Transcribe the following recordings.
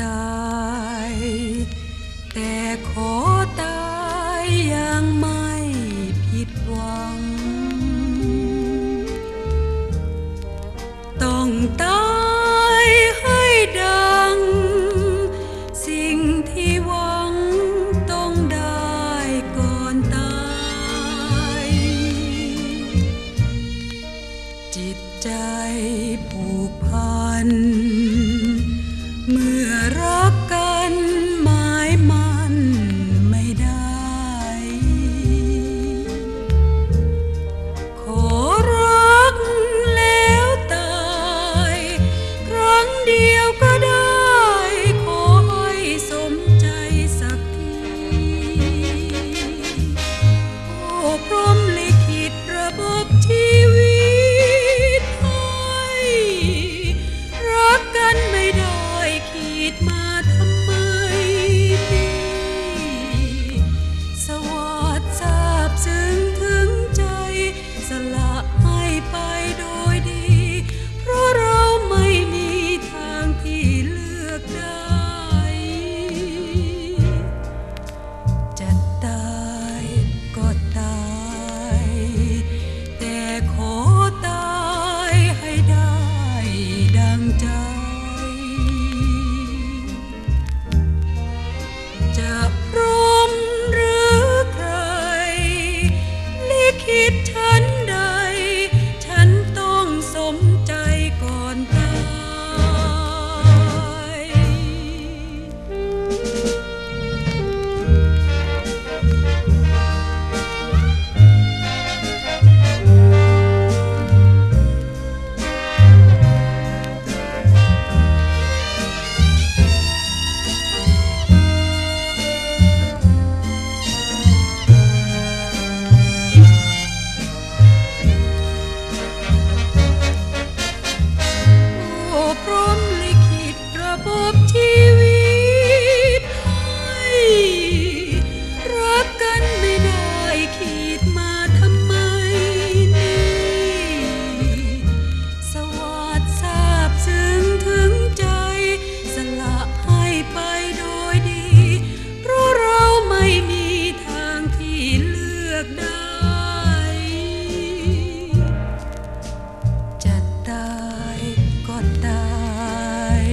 ตายแต่ขอตายยังไม่ผิดหวังต้องตายให้ดังสิ่งที่หวังต้องได้ก่อนตายจิตใจผูกพันเมื่อรักกันหมายมันไม่ได้ขอรักแล้วตายครั้งเดียวก็ได้ขอให้สมใจสักทีโอ้พรหมลิขิตระบบชีวิตให้รักกันไม่ได้ขีดมาทำไมนี่สวัสดิ์ทราบซึ้งถึงใจสละให้ไปโดยดีเพราะเราไม่มีทางที่เลือกได้จะตายก็ตายแต่ขอตายให้ได้ดังใจจะพรหมหรือใครลิขิตฉันใดฉันต้องสมใจก่อนตายโอ้พรหมลิขิตระบบชีวิตให้รักกันไม่ได้ขีดมาทำไมนี่สวัสดิ์ทราบซึ้งถึงใจสละให้ไปโดยดีเพราะเราไม่มีทางที่เลือกได้จะตายก็ตาย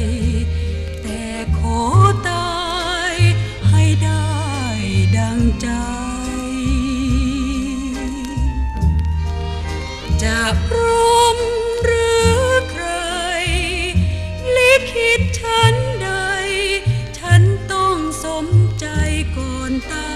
แต่ขอตายให้ได้ดังใจจะพรหมหรือใครลิขิตฉันใดฉันต้องสมใจก่อนตาย